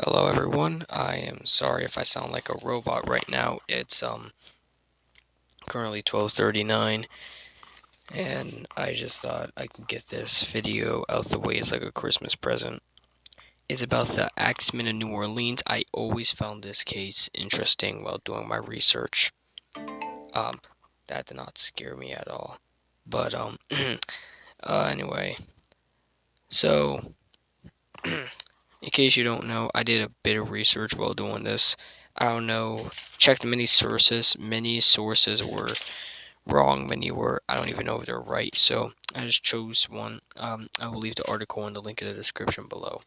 Hello everyone. I am sorry if I sound like a robot right now. It's currently 12:39 and I just thought I could get this video out the way as like a Christmas present. It's about the Axeman of New Orleans. I always found this case interesting while doing my research. Um that did not scare me at all. But anyway. So in case you don't know, I did a bit of research while doing this. I don't know, checked many sources. Many sources were wrong, many were, I don't even know if they're right. So I just chose one. I will leave the article and the link in the description below.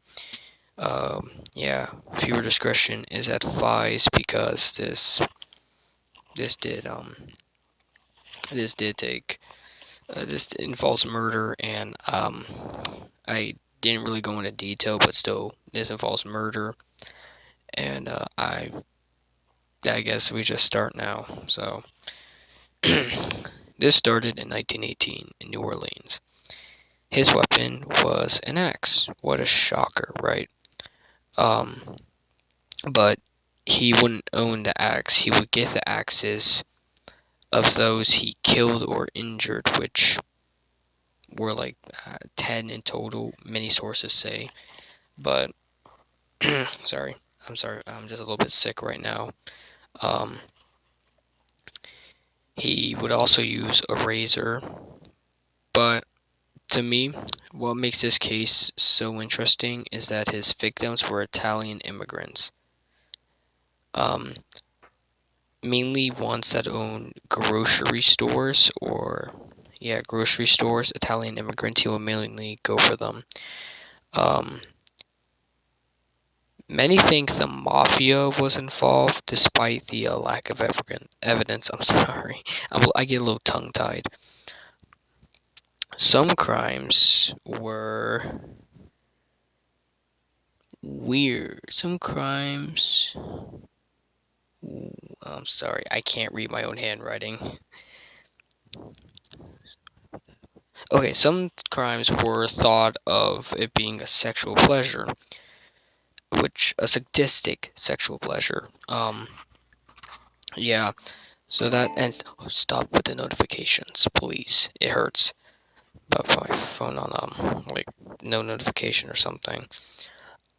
Yeah, viewer discretion is advised because this did um this did take this involves murder, and I didn't really go into detail, but still this involves murder, and I guess we just start now. So this started in 1918 in New Orleans. His weapon was an axe. What a shocker, right? Um, but he wouldn't own the axe. He would get the axes of those he killed or injured, which were like 10 in total, many sources say. But, sorry, I'm just a little bit sick right now. Um, he would also use a razor, but to me, what makes this case so interesting is that his victims were Italian immigrants. Um, Mainly ones that own grocery stores, or yeah, grocery stores. Italian immigrants who will mainly go for them. Um, Many think the mafia was involved, despite the lack of evidence. I'm sorry, I get a little tongue-tied. Some crimes were weird. Some crimes. I'm sorry, I can't read my own handwriting. Okay, some crimes were thought of it being a sexual pleasure, which a sadistic sexual pleasure. Yeah. So that ends. Oh, stop with the notifications, please. It hurts. But my phone on like no notification or something.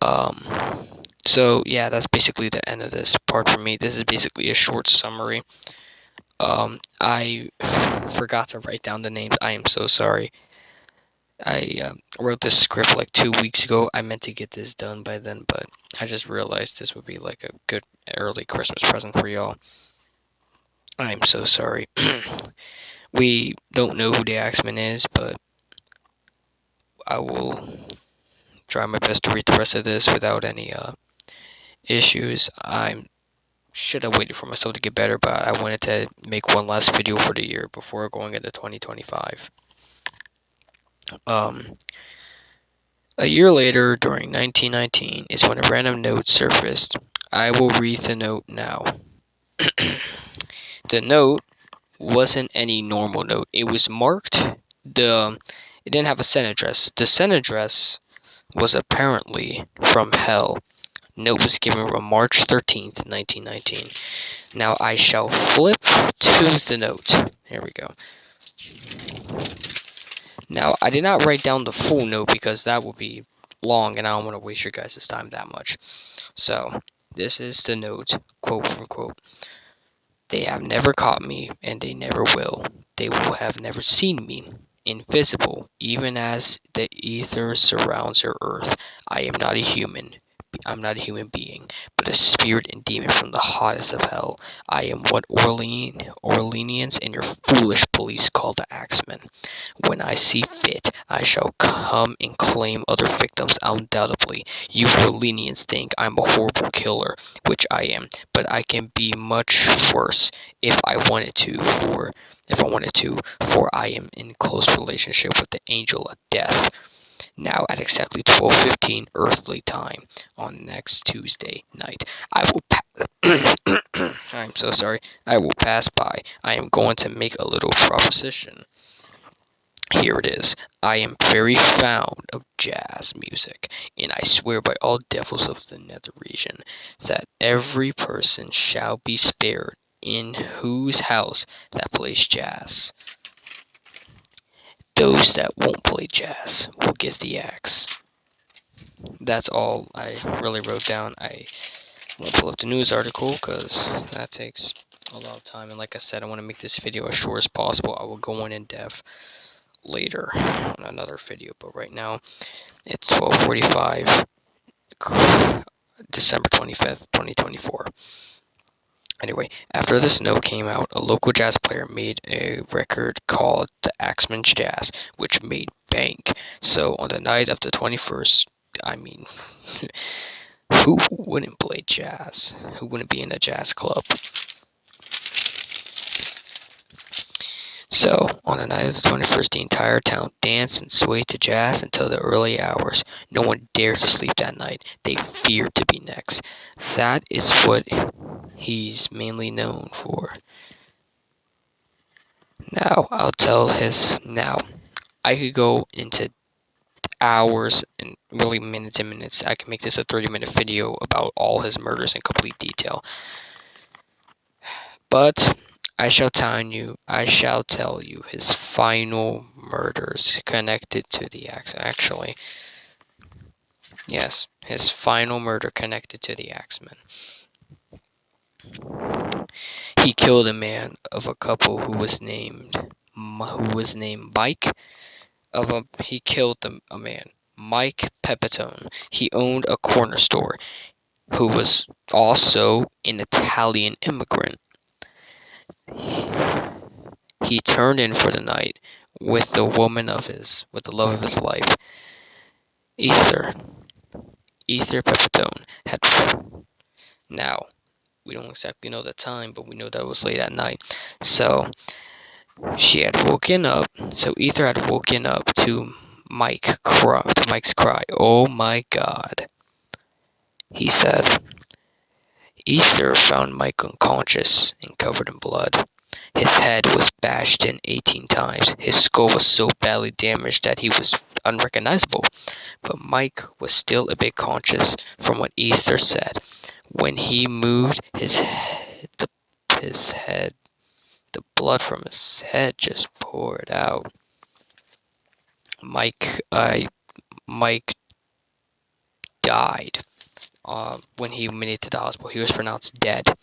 Um. So yeah, that's basically the end of this part for me. This is basically a short summary. I forgot to write down the names. I am so sorry. I wrote this script like 2 weeks ago. I meant to get this done by then, but I just realized this would be like a good early Christmas present for y'all. I'm so sorry. We don't know who the Axeman is, but I will try my best to read the rest of this without any issues. I should have waited for myself to get better, but I wanted to make one last video for the year before going into 2025. Um, A year later, during 1919, is when a random note surfaced. I will read the note now. The note wasn't any normal note. It was marked. It didn't have a send address. The send address was apparently from hell. Note was given on March 13th, 1919. Now I shall flip to the note. Here we go. Now, I did not write down the full note because that would be long and I don't want to waste your guys' time that much. So, this is the note, quote for quote. They have never caught me, and they never will. They will have never seen me. Invisible, even as the ether surrounds your earth, I am not a human. I'm not a human being, but a spirit and demon from the hottest of hell. I am what Orleanians and your foolish police call the Axeman. When I see fit, I shall come and claim other victims undoubtedly. You Orleanians think I'm a horrible killer, which I am, but I can be much worse if I wanted to, for I am in close relationship with the angel of death. Now at exactly 12:15 earthly time on next Tuesday night, I will I'm so sorry. I will pass by. I am going to make a little proposition. Here it is. I am very fond of jazz music, and I swear by all devils of the nether region that every person shall be spared in whose house that plays jazz. Those that won't play jazz will get the axe. That's all I really wrote down. I won't pull up the news article because that takes a lot of time. And like I said, I want to make this video as short as possible. I will go in depth later on another video. But right now, it's 12:45, December 25th, 2024. Anyway, after the snow came out, a local jazz player made a record called the Axeman Jazz, which made bank. So on the night of the 21st, I mean, who wouldn't play jazz? Who wouldn't be in a jazz club? So, on the night of the 21st, the entire town danced and swayed to jazz until the early hours. No one dared to sleep that night. They feared to be next. That is what he's mainly known for. Now, Now, I could go into hours and really minutes and minutes. I can make this a 30-minute video about all his murders in complete detail. But I shall tell you his final murders connected to the axe. Actually, yes, his final murder connected to the Axeman. He killed a man of a couple who was named Mike. He killed a man, Mike Pepitone. He owned a corner store. Who was also an Italian immigrant. He turned in for the night with the with the love of his life. Ether Pepitone had. Now, we don't exactly know the time, but we know that it was late at night. So, Ether had woken up to Mike's cry. Oh my God, he said. Ether found Mike unconscious and covered in blood. His head was bashed in 18 times. His skull was so badly damaged that he was unrecognizable. But Mike was still a bit conscious from what Ether said. When he moved his head, the blood from his head just poured out. Mike died. When he made it to the hospital, he was pronounced dead.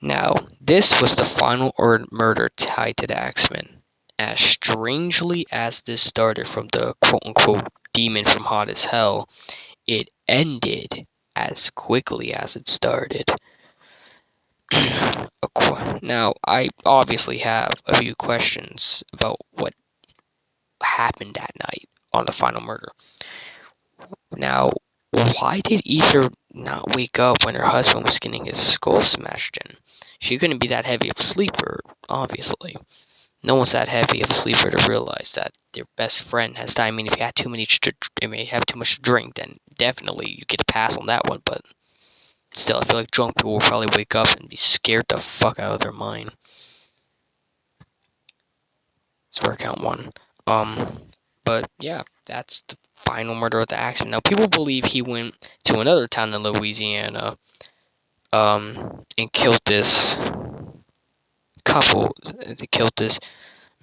Now, this was the final murder tied to the Axeman. As strangely as this started from the quote-unquote demon from hot as hell, it ended as quickly as it started. Now, I obviously have a few questions about what happened that night on the final murder. Now, why did Ether not wake up when her husband was getting his skull smashed in? She couldn't be that heavy of a sleeper, obviously. No one's that heavy of a sleeper to realize that their best friend has died. I mean, if you have too much to drink, then definitely you get a pass on that one. But still, I feel like drunk people will probably wake up and be scared the fuck out of their mind. So we're count one. But yeah, that's the final murder of the Axeman. Now, people believe he went to another town in Louisiana, and killed this couple. They killed this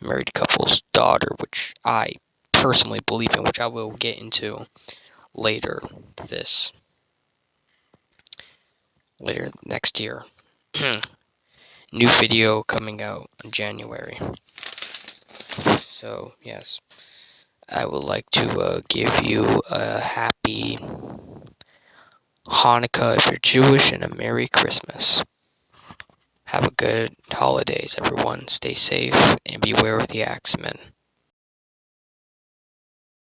married couple's daughter, which I personally believe in, which I will get into later next year. New video coming out in January. So, yes. I would like to give you a happy Hanukkah if you're Jewish and a Merry Christmas. Have a good holidays, everyone. Stay safe and beware of the Axemen.